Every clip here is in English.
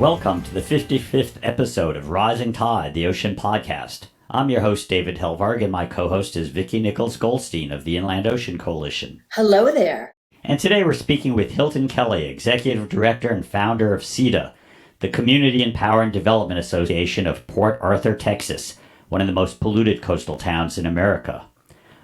Welcome to the 55th episode of Rising Tide, the Ocean Podcast. I'm your host, David Helvarg, and my co-host is Vicki Nichols-Goldstein of the Inland Ocean Coalition. Hello there. And today we're speaking with Hilton Kelley, Executive Director and founder of CEDA, the Community and Power and Development Association of Port Arthur, Texas, one of the most polluted coastal towns in America.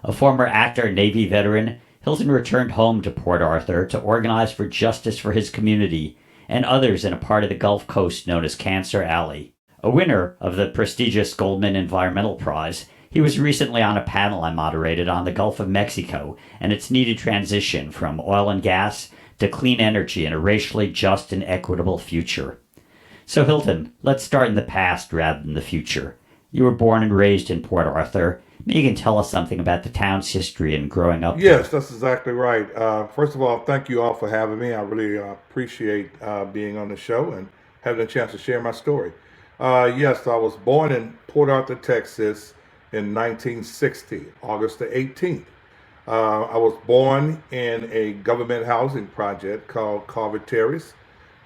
A former actor and Navy veteran, Hilton returned home to Port Arthur to organize for justice for his community and others in a part of the Gulf Coast known as Cancer Alley. A winner of the prestigious Goldman Environmental Prize, he was recently on a panel I moderated on the Gulf of Mexico and its needed transition from oil and gas to clean energy and a racially just and equitable future. So Hilton, let's start in the past rather than the future. You were born and raised in Port Arthur. Maybe you can tell us something about the town's history and growing up Yes, that's exactly right. First of all, thank you all for having me. I really appreciate being on the show and having a chance to share my story. Yes, I was born in Port Arthur, Texas in 1960, August the 18th. I was born in a government housing project called Carver Terrace.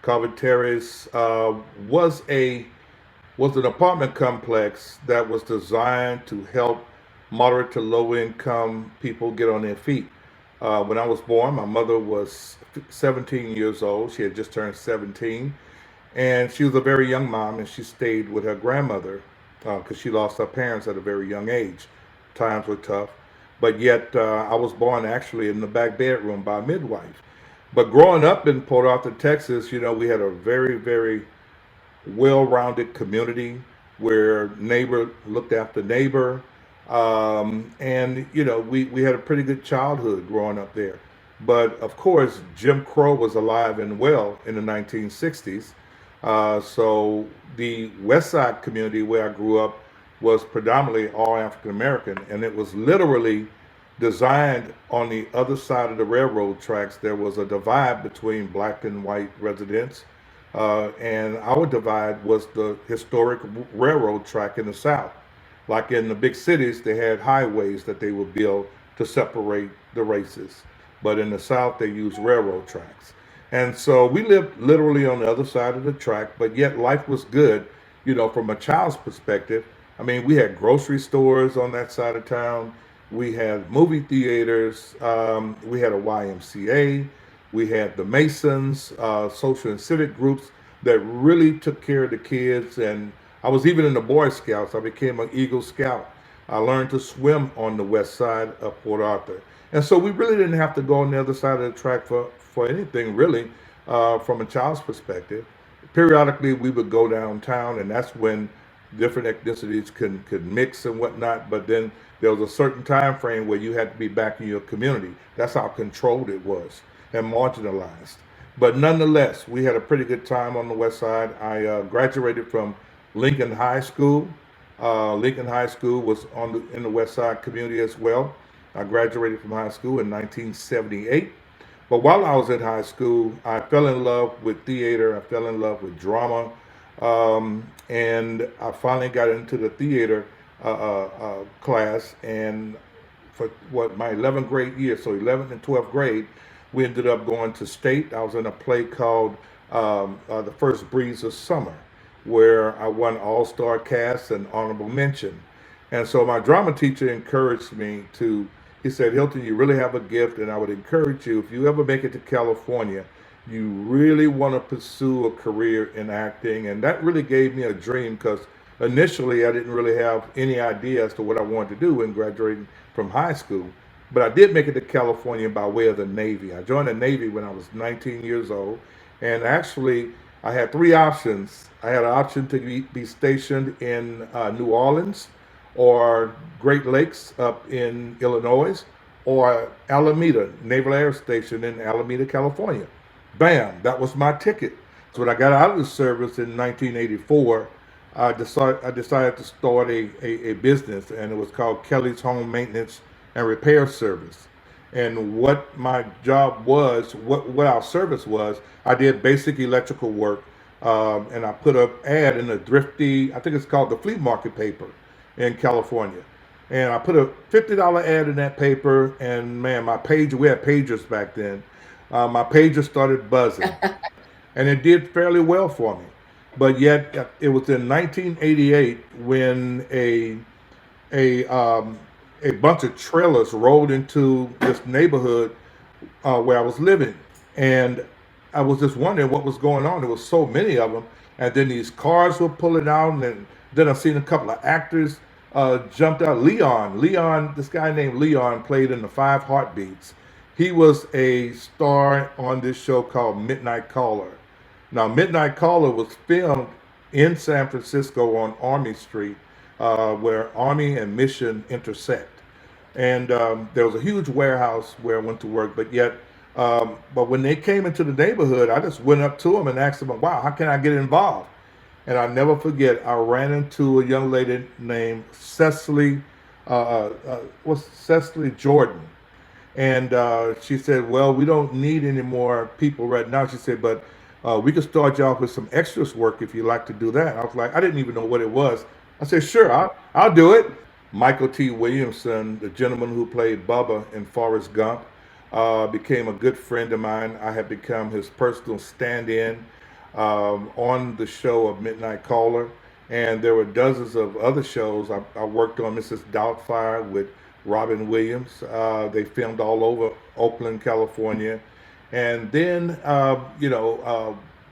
Carver Terrace was an apartment complex that was designed to help moderate to low income people get on their feet. When I was born, my mother was 17 years old. She had just turned 17. And she was a very young mom, and she stayed with her grandmother because she lost her parents at a very young age. Times were tough. But yet, I was born actually in the back bedroom by a midwife. But growing up in Port Arthur, Texas, we had a very, very well-rounded community where neighbor looked after neighbor. We had a pretty good childhood growing up there. But of course, Jim Crow was alive and well in the 1960s. So the West Side community where I grew up was predominantly all African American, and it was literally designed on the other side of the railroad tracks. There was a divide between black and white residents, and our divide was the historic railroad track in the South. Like in the big cities, they had highways that they would build to separate the races. But in the South, they used railroad tracks. And so we lived literally on the other side of the track, but yet life was good, from a child's perspective. I mean, we had grocery stores on that side of town. We had movie theaters. We had a YMCA. We had the Masons, social and civic groups that really took care of the kids. And I was even in the Boy Scouts. I became an Eagle Scout. I learned to swim on the west side of Port Arthur. And so we really didn't have to go on the other side of the track for anything, really, from a child's perspective. Periodically, we would go downtown, and that's when different ethnicities could mix and whatnot. But then there was a certain time frame where you had to be back in your community. That's how controlled it was and marginalized. But nonetheless, we had a pretty good time on the west side. I graduated from Lincoln High School. Lincoln High School was in the West Side community as well. I graduated from high school in 1978. But while I was in high school, I fell in love with theater. I fell in love with drama. And I finally got into the theater class. And for my 11th grade year, so 11th and 12th grade, we ended up going to state. I was in a play called The First Breeze of Summer, where I won All-Star Cast and Honorable Mention. And so my drama teacher encouraged me he said, Hilton, you really have a gift, and I would encourage you, if you ever make it to California, you really want to pursue a career in acting. And that really gave me a dream because initially I didn't really have any idea as to what I wanted to do when graduating from high school. But I did make it to California by way of the Navy. I joined the Navy when I was 19 years old. And actually, I had three options. I had an option to be stationed in New Orleans or Great Lakes up in Illinois or Alameda, Naval Air Station in Alameda, California. Bam, that was my ticket. So when I got out of the service in 1984, I decided to start a business, and it was called Kelly's Home Maintenance and Repair Service. And what my job was, what our service was, I did basic electrical work, and I put an ad in a thrifty, I think it's called the flea market paper in California. And I put a $50 ad in that paper, and man, we had pagers back then. My pager started buzzing, and it did fairly well for me. But yet, it was in 1988 when a um, a bunch of trailers rolled into this neighborhood where I was living, and I was just wondering what was going on. There was so many of them, and then these cars were pulling out, and then I seen a couple of actors jumped out. Leon, this guy named Leon played in the Five Heartbeats. He was a star on this show called Midnight Caller. Now, Midnight Caller was filmed in San Francisco on Army Street, where Army and Mission intersect. And there was a huge warehouse where I went to work, but when they came into the neighborhood, I just went up to them and asked them, "Wow, how can I get involved?" And I never forget, I ran into a young lady named what's Cecily Jordan, and she said, "Well, we don't need any more people right now." She said, "But we could start you off with some extras work if you like to do that." I was like, I didn't even know what it was. I said, "Sure, I'll do it." Michael T. Williamson, the gentleman who played Bubba in Forrest Gump, became a good friend of mine. I have become his personal stand-in on the show of Midnight Caller, and there were dozens of other shows. I worked on Mrs. Doubtfire with Robin Williams. They filmed all over Oakland, California, and then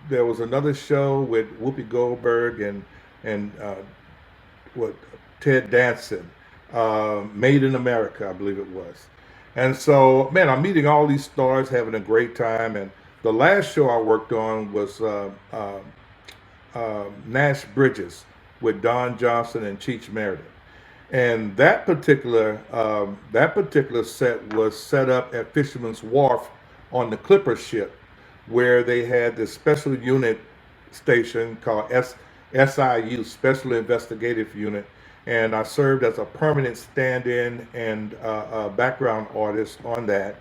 there was another show with Whoopi Goldberg and what Ted Danson, Made in America, I believe it was. And so, man, I'm meeting all these stars, having a great time. And the last show I worked on was Nash Bridges with Don Johnson and Cheech Marin. And that particular set was set up at Fisherman's Wharf on the Clipper ship, where they had this special unit station called SIU, Special Investigative Unit, and I served as a permanent stand-in and background artist on that,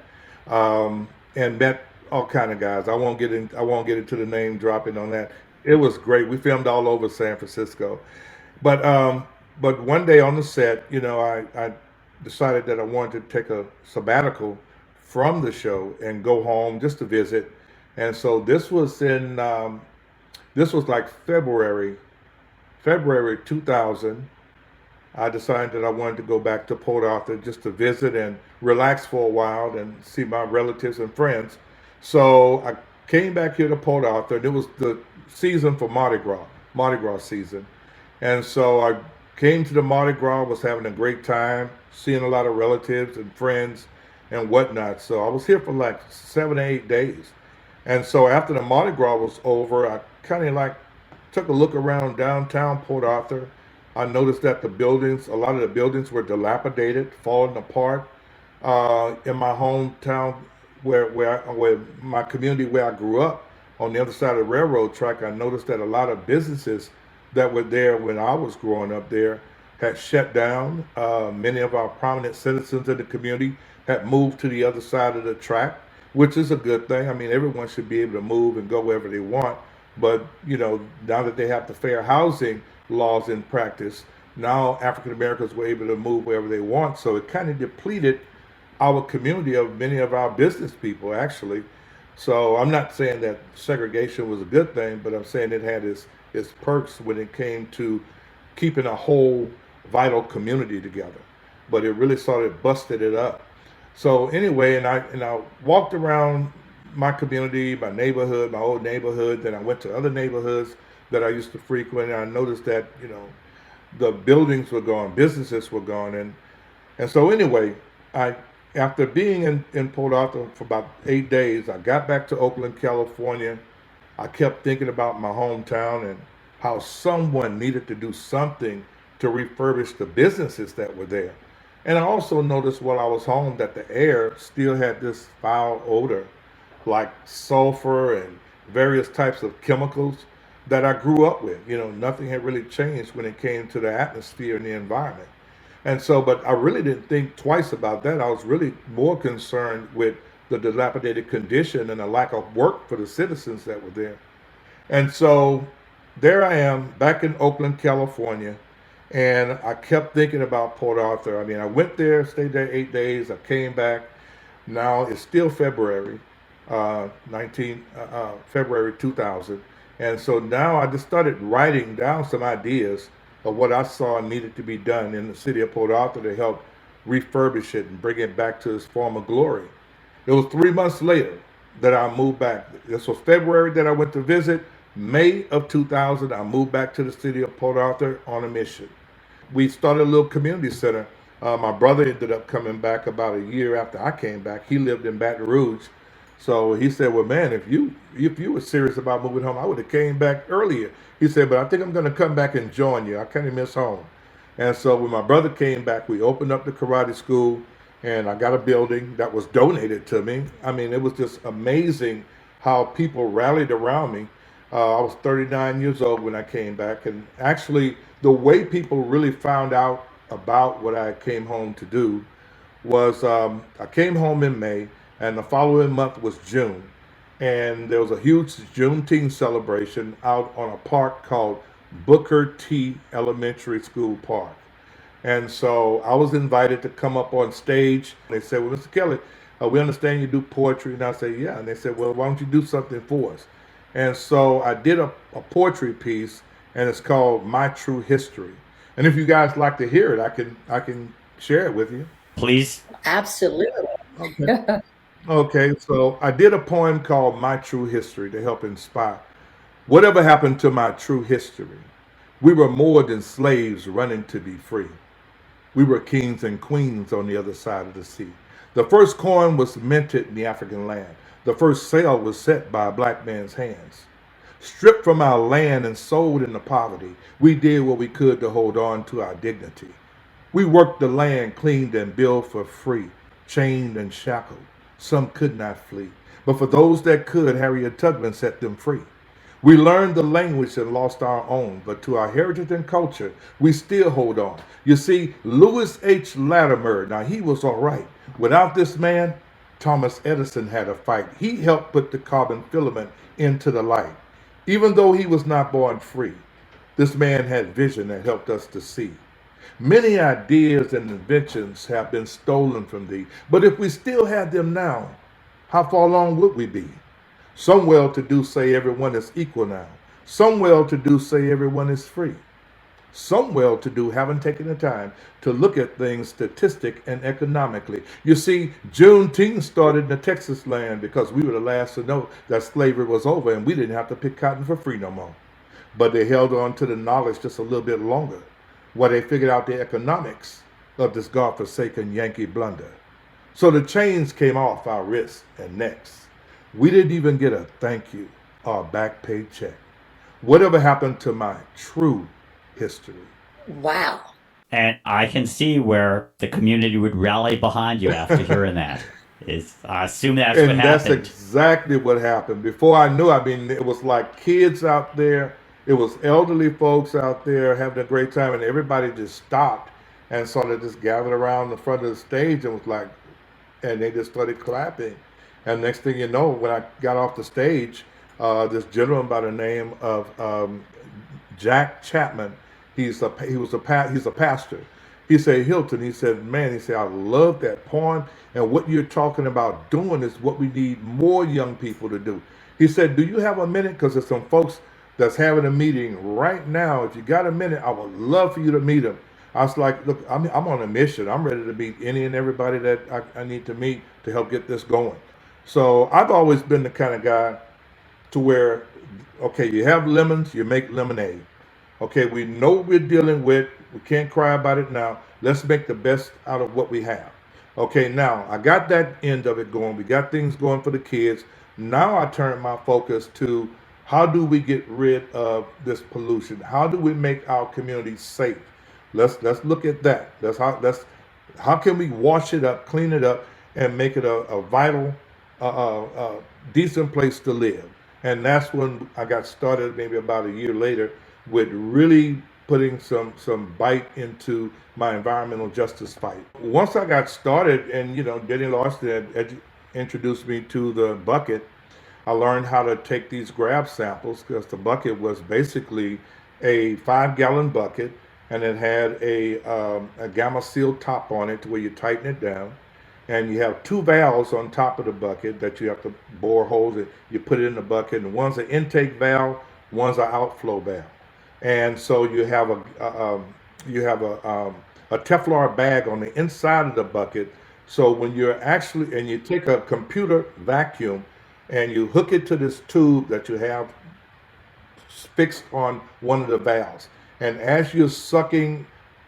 and met all kind of guys. I won't get into the name dropping on that. It was great. We filmed all over San Francisco. But one day on the set, I decided that I wanted to take a sabbatical from the show and go home just to visit. And so this was like February 2000. I decided that I wanted to go back to Port Arthur just to visit and relax for a while and see my relatives and friends. So I came back here to Port Arthur, and it was the season for Mardi Gras season. And so I came to the Mardi Gras, was having a great time, seeing a lot of relatives and friends and whatnot. So I was here for like 7 or 8 days. And so after the Mardi Gras was over, I kind of like took a look around downtown Port Arthur. I noticed that a lot of the buildings were dilapidated, falling apart. In my hometown, where my community where I grew up, on the other side of the railroad track, I noticed that a lot of businesses that were there when I was growing up there had shut down. Many of our prominent citizens in the community had moved to the other side of the track, which is a good thing. I mean, everyone should be able to move and go wherever they want. But now that they have the fair housing laws in practice, now African Americans were able to move wherever they want. So it kind of depleted our community of many of our business people, actually. So I'm not saying that segregation was a good thing, but I'm saying it had its perks when it came to keeping a whole vital community together. But it really sort of busted it up. So anyway, and I walked around my community, my neighborhood, my old neighborhood. Then I went to other neighborhoods that I used to frequent, and I noticed that the buildings were gone, businesses were gone, and so anyway, I after being in Port Arthur for about 8 days, I got back to Oakland, California. I kept thinking about my hometown and how someone needed to do something to refurbish the businesses that were there. And I also noticed while I was home that the air still had this foul odor, like sulfur and various types of chemicals that I grew up with. Nothing had really changed when it came to the atmosphere and the environment. And so, but I really didn't think twice about that. I was really more concerned with the dilapidated condition and the lack of work for the citizens that were there. And so there I am back in Oakland, California, and I kept thinking about Port Arthur. I mean, I went there, stayed there 8 days, I came back. Now it's still February, February 2000, And so now I just started writing down some ideas of what I saw needed to be done in the city of Port Arthur to help refurbish it and bring it back to its former glory. It was 3 months later that I moved back. This was February that I went to visit. May of 2000, I moved back to the city of Port Arthur on a mission. We started a little community center. My brother ended up coming back about a year after I came back. He lived in Baton Rouge, so he said, "Well, man, if you were serious about moving home, I would have came back earlier." He said, "But I think I'm going to come back and join you. I kind of miss home." And so when my brother came back, we opened up the karate school, and I got a building that was donated to me. I mean, it was just amazing how people rallied around me. I was 39 years old when I came back, and actually, the way people really found out about what I came home to do was I came home in May, and the following month was June, and there was a huge Juneteenth celebration out on a park called Booker T Elementary School Park. And so I was invited to come up on stage. They said, "Well, Mr. Kelley, we understand you do poetry." And I said, "Yeah." And they said, "Well, why don't you do something for us?" And so I did a poetry piece, and it's called My True History. And if you guys like to hear it, I can share it with you. Please. Absolutely. Okay. Okay, so I did a poem called My True History to help inspire. Whatever happened to my true history? We were more than slaves running to be free. We were kings and queens on the other side of the sea. The first coin was minted in the African land. The first sail was set by a black man's hands. Stripped from our land and sold into poverty, we did what we could to hold on to our dignity. We worked the land, cleaned and built for free, chained and shackled. Some could not flee. But for those that could, Harriet Tubman set them free. We learned the language and lost our own, but to our heritage and culture, we still hold on. You see, Louis H. Latimer, now he was all right. Without this man, Thomas Edison had a fight. He helped put the carbon filament into the light. Even though he was not born free, this man had vision that helped us to see. Many ideas and inventions have been stolen from thee, but if we still had them now, how far along would we be? Some well-to-do say everyone is equal now. Some well-to-do say everyone is free. Some well-to-do haven't taken the time to look at things statistic and economically. You see, Juneteenth started in the Texas land because we were the last to know that slavery was over and we didn't have to pick cotton for free no more. But they held on to the knowledge just a little bit longer, where they figured out the economics of this godforsaken Yankee blunder. So the chains came off our wrists and necks. We didn't even get a thank you or a back pay check. Whatever happened to my true history? Wow. And I can see where the community would rally behind you after hearing that. I assume that's what And that's happened. exactly what happened. Before I knew, I mean, it was like kids out there, it was elderly folks out there having a great time, and everybody just stopped and sort of just gathered around the front of the stage and was like, and they just started clapping. And next thing you know, when I got off the stage, this gentleman by the name of Jack Chapman, he's a pastor. He said, "Hilton," he said, "man," he said, "I love that poem, and what you're talking about doing is what we need more young people to do." He said, "Do you have a minute? Because there's some folks that's having a meeting right now. If you got a minute, I would love for you to meet them." I was like, "Look, I'm on a mission. I'm ready to meet any and everybody that I need to meet to help get this going." So I've always been the kind of guy to where, okay, you have lemons, you make lemonade. Okay, we know what we're dealing with. We can't cry about it now. Let's make the best out of what we have. Okay, now I got that end of it going. We got things going for the kids. Now I turn my focus to how do we get rid of this pollution? How do we make our communities safe? Let's look at that. That's how can we wash it up, clean it up, and make it a vital, decent place to live. And that's when I got started, maybe about a year later, with really putting some bite into my environmental justice fight. Once I got started, and Denny Larson had introduced me to the bucket, I learned how to take these grab samples because the bucket was basically a 5-gallon bucket, and it had a gamma seal top on it to where you tighten it down, and you have two valves on top of the bucket that you have to bore holes in. You put it in the bucket, and one's an intake valve, one's an outflow valve. And so you have a Teflon bag on the inside of the bucket. So when you're actually, and you take a computer vacuum and you hook it to this tube that you have fixed on one of the valves. And as you're sucking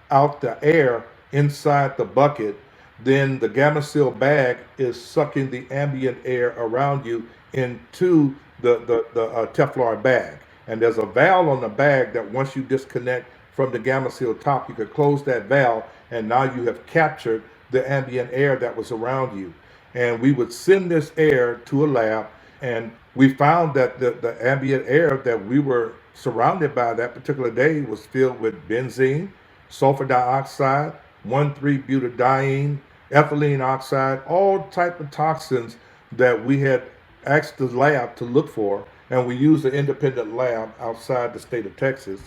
out the air inside the bucket, then the gamma seal bag is sucking the ambient air around you into the Teflon bag. And there's a valve on the bag that once you disconnect from the gamma seal top, you could close that valve, and now you have captured the ambient air that was around you. And we would send this air to a lab, and we found that the ambient air that we were surrounded by that particular day was filled with benzene, sulfur dioxide, 1,3-butadiene, ethylene oxide, all type of toxins that we had asked the lab to look for. And we used an independent lab outside the state of Texas.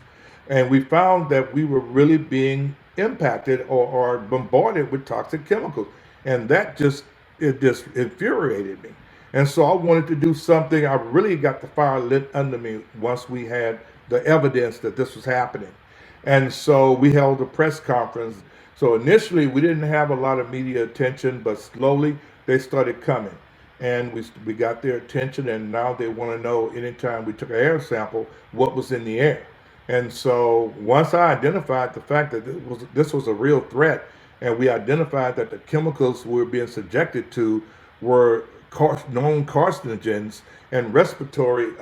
And we found that we were really being impacted or bombarded with toxic chemicals. And it just infuriated me. And so I wanted to do something. I really got the fire lit under me once we had the evidence that this was happening. And so we held a press conference. So initially we didn't have a lot of media attention, but slowly they started coming. And we got their attention, and now they want to know anytime we took an air sample, what was in the air. And so once I identified the fact that this was a real threat, and we identified that the chemicals we were being subjected to were known carcinogens and respiratory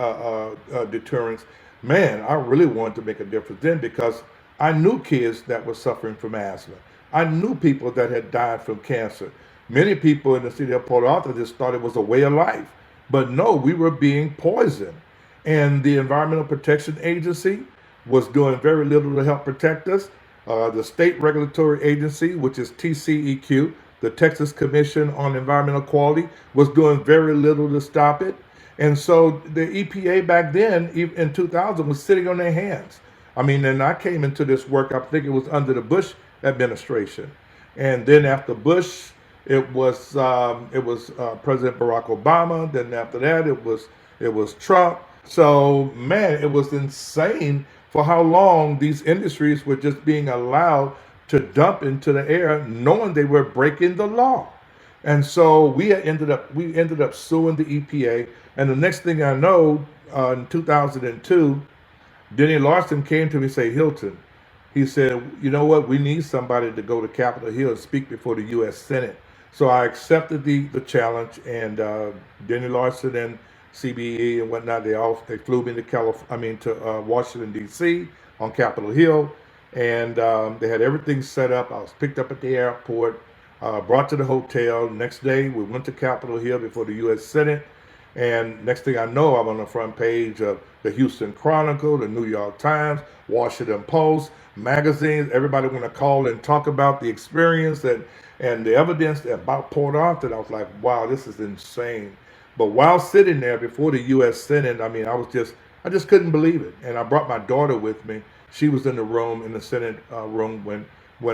deterrents, man, I really wanted to make a difference then, because I knew kids that were suffering from asthma. I knew people that had died from cancer. Many people in the city of Port Arthur just thought it was a way of life. But no, we were being poisoned. And the Environmental Protection Agency was doing very little to help protect us. The state regulatory agency, which is TCEQ, the Texas Commission on Environmental Quality, was doing very little to stop it. And so the EPA back then, in 2000, was sitting on their hands. I mean, and I came into this work, I think it was under the Bush administration. And then after Bush, it was President Barack Obama. Then after that, it was Trump. So man, it was insane for how long these industries were just being allowed to dump into the air, knowing they were breaking the law. And so we ended up suing the EPA. And the next thing I know, in 2002, Denny Larson came to me and said, Hilton, he said, you know what, we need somebody to go to Capitol Hill and speak before the U.S. Senate. So I accepted the challenge, and Denny Larson and CBE and whatnot, they flew me to Washington D.C. on Capitol Hill, and they had everything set up. I was picked up at the airport, brought to the hotel. Next day, we went to Capitol Hill before the U.S. Senate, and next thing I know, I'm on the front page of the Houston Chronicle, the New York Times, Washington Post, magazines. Everybody want to call and talk about the experience and the evidence about Port Arthur. I was like, wow, this is insane. But while sitting there before the U.S. Senate, I just couldn't believe it. And I brought my daughter with me. She was in the room, in the Senate room, when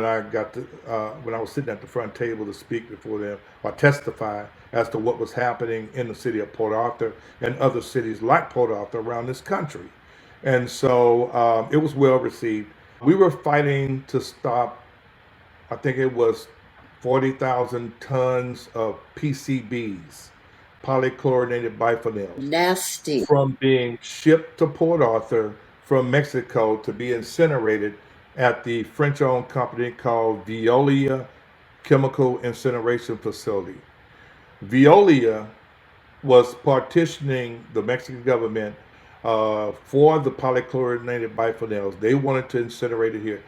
I was sitting at the front table to speak before them or testify as to what was happening in the city of Port Arthur and other cities like Port Arthur around this country. And so it was well received. We were fighting to stop, I think it was 40,000 tons of PCBs, polychlorinated biphenyls, Nasty. from being shipped to Port Arthur from Mexico to be incinerated at the French-owned company called Veolia Chemical Incineration Facility. Veolia was partitioning the Mexican government for the polychlorinated biphenyls. They wanted to incinerate it here.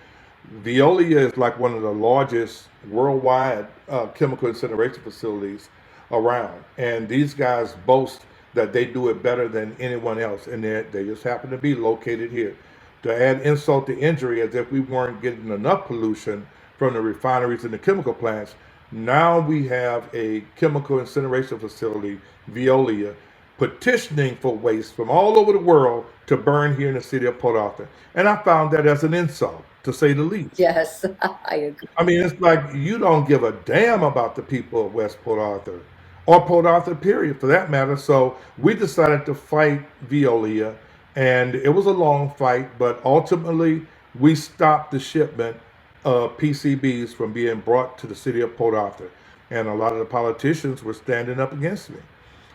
Veolia is like one of the largest worldwide chemical incineration facilities around. And these guys boast that they do it better than anyone else. And they just happen to be located here. To add insult to injury, as if we weren't getting enough pollution from the refineries and the chemical plants, now we have a chemical incineration facility, Veolia, petitioning for waste from all over the world to burn here in the city of Port Arthur. And I found that as an insult, to say the least. Yes, I agree. I mean, it's like you don't give a damn about the people of West Port Arthur or Port Arthur, period, for that matter. So we decided to fight Veolia, And it was a long fight, but ultimately we stopped the shipment of PCBs from being brought to the city of Port Arthur. And a lot of the politicians were standing up against me.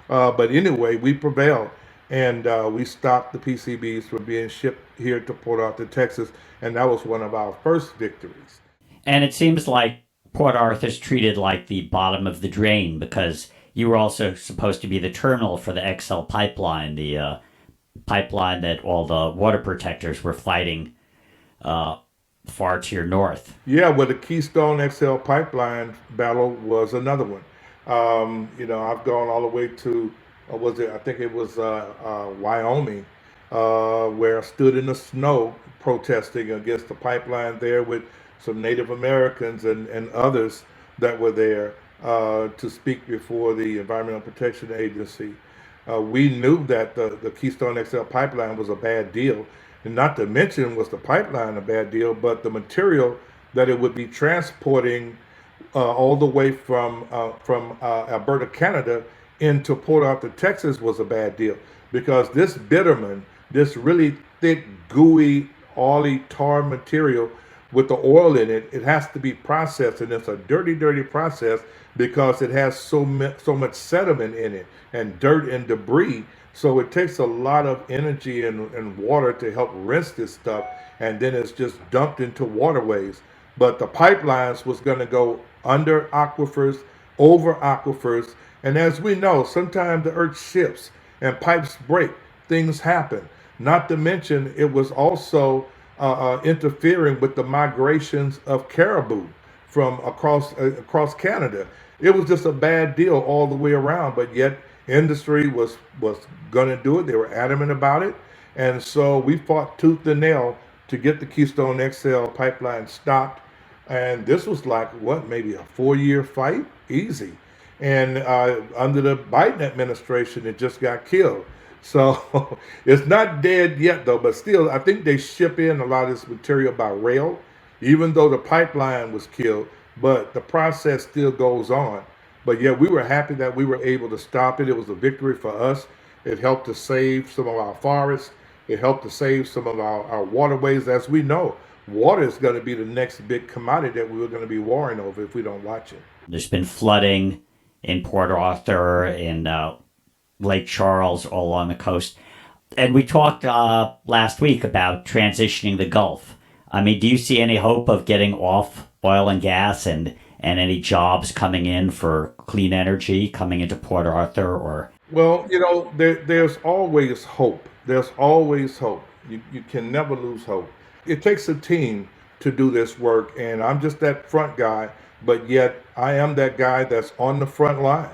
But anyway, we prevailed, and we stopped the PCBs from being shipped here to Port Arthur, Texas, and that was one of our first victories. And it seems like Port Arthur's treated like the bottom of the drain because you were also supposed to be the terminal for the XL pipeline, the pipeline that all the water protectors were fighting uh, far to your north. Yeah, well, the Keystone XL pipeline battle was another one. I've gone all the way to, was it? I think it was Wyoming, where I stood in the snow protesting against the pipeline there with some Native Americans and others that were there to speak before the Environmental Protection Agency. We knew that the Keystone XL pipeline was a bad deal. And not to mention was the pipeline a bad deal, but the material that it would be transporting all the way from Alberta, Canada, into Port Arthur, Texas, was a bad deal because this bitumen, this really thick, gooey, oily tar material with the oil in it, it has to be processed, and it's a dirty, dirty process because it has so much sediment in it and dirt and debris. So it takes a lot of energy and water to help rinse this stuff, and then it's just dumped into waterways. But the pipelines was going to go under aquifers, over aquifers, and as we know, sometimes the earth shifts and pipes break, things happen. Not to mention, it was also interfering with the migrations of caribou from across Canada. It was just a bad deal all the way around, but yet industry was going to do it. They were adamant about it, and so we fought tooth and nail to get the Keystone XL pipeline stopped. And this was like what, maybe a 4-year fight, easy. And under the Biden administration, it just got killed. So it's not dead yet, though. But still, I think they ship in a lot of this material by rail, even though the pipeline was killed. But the process still goes on. But yeah, we were happy that we were able to stop it. It was a victory for us. It helped to save some of our forests. It helped to save some of our waterways. As we know, water is going to be the next big commodity that we're going to be warring over if we don't watch it. There's been flooding in Port Arthur, in Lake Charles, all along the coast. And we talked last week about transitioning the Gulf. I mean, do you see any hope of getting off oil and gas and any jobs coming in for clean energy coming into Port Arthur or Well, there's always hope. There's always hope. You can never lose hope. It takes a team to do this work, and I'm just that front guy, but yet I am that guy that's on the front line.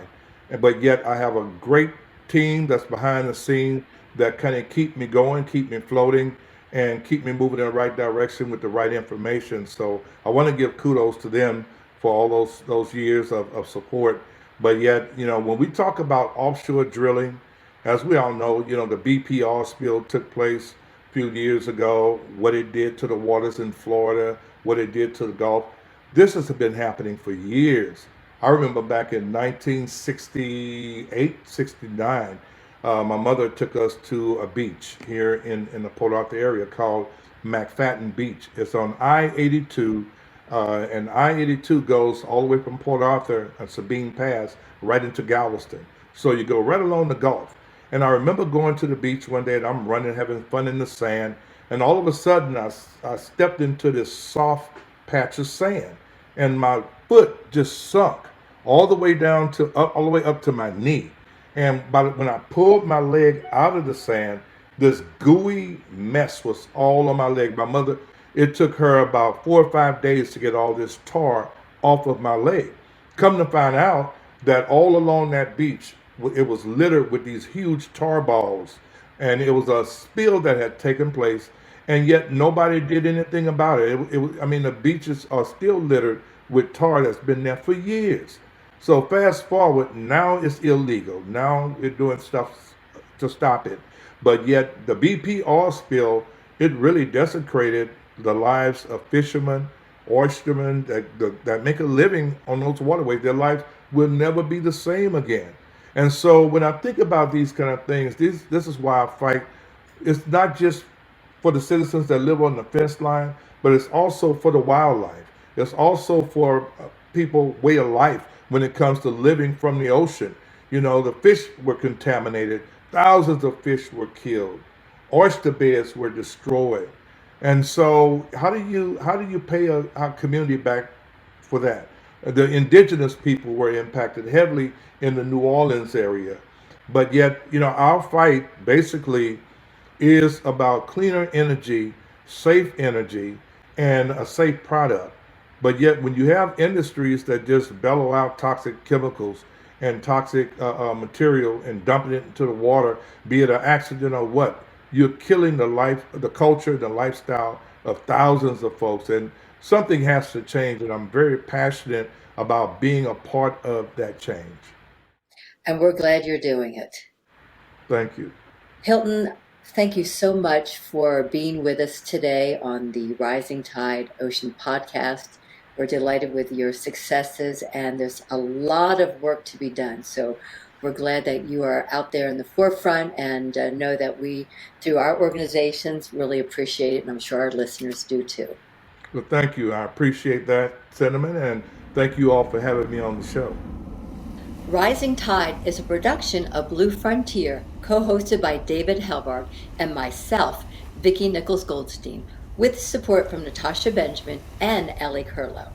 But yet I have a great team that's behind the scene that kind of keep me going, keep me floating, and keep me moving in the right direction with the right information. So I want to give kudos to them for all those years of support. But yet, when we talk about offshore drilling, as we all know, the BP oil spill took place a few years ago, what it did to the waters in Florida, what it did to the Gulf. This has been happening for years. I remember back in 1968, 69, my mother took us to a beach here in the Port Arthur area called McFadden Beach. It's on I-82, and I-82 goes all the way from Port Arthur and Sabine Pass right into Galveston. So you go right along the Gulf. And I remember going to the beach one day and I'm running, having fun in the sand. And all of a sudden I stepped into this soft patch of sand and my foot just sunk all the way down to all the way up to my knee. And when I pulled my leg out of the sand, this gooey mess was all on my leg. My mother, it took her about 4 or 5 days to get all this tar off of my leg. Come to find out that all along that beach, it was littered with these huge tar balls, and it was a spill that had taken place, and yet nobody did anything about it. I mean, the beaches are still littered with tar that's been there for years. So fast forward, now it's illegal. Now we're doing stuff to stop it. But yet the BP oil spill, it really desecrated the lives of fishermen, oystermen that make a living on those waterways. Their lives will never be the same again. And so when I think about these kind of things, this is why I fight It's not just for the citizens that live on the fence line, but it's also for the wildlife. It's also for people way of life when it comes to living from the ocean. You know, the fish were contaminated. Thousands of fish were killed. Oyster beds were destroyed. And so, how do you pay a community back for that? The indigenous people were impacted heavily in the New Orleans area, but yet, our fight basically is about cleaner energy, safe energy, and a safe product. But yet, when you have industries that just bellow out toxic chemicals and toxic material and dumping it into the water, be it an accident or what, you're killing the life, the culture, the lifestyle of thousands of folks. And something has to change. And I'm very passionate about being a part of that change. And we're glad you're doing it. Thank you. Hilton, thank you so much for being with us today on the Rising Tide Ocean podcast. We're delighted with your successes, and there's a lot of work to be done. So we're glad that you are out there in the forefront, and know that we, through our organizations, really appreciate it, and I'm sure our listeners do too. Well, thank you. I appreciate that sentiment, and thank you all for having me on the show. Rising Tide is a production of Blue Frontier, co-hosted by David Helberg and myself, Vicki Nichols-Goldstein, with support from Natasha Benjamin and Ellie Curlow.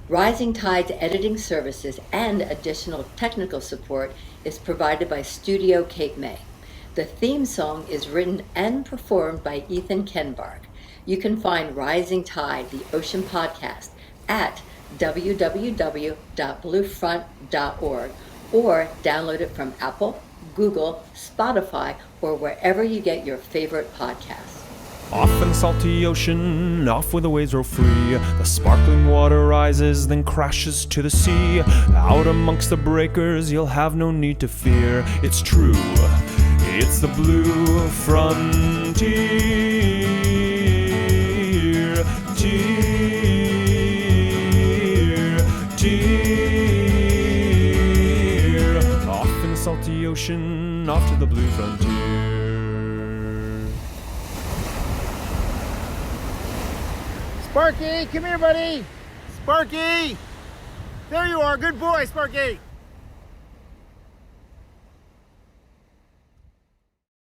Rising Tide's editing services and additional technical support is provided by Studio Cape May. The theme song is written and performed by Ethan Kenbarg. You can find Rising Tide, the Ocean Podcast, at www.bluefront.org or download it from Apple, Google, Spotify, or wherever you get your favorite podcasts. Off in the salty ocean, off where the waves roll free, the sparkling water rises, then crashes to the sea. Out amongst the breakers, you'll have no need to fear. It's true, it's the blue frontier. Off in the salty ocean, off to the blue frontier. Sparky, come here, buddy. Sparky! There you are. Good boy, Sparky.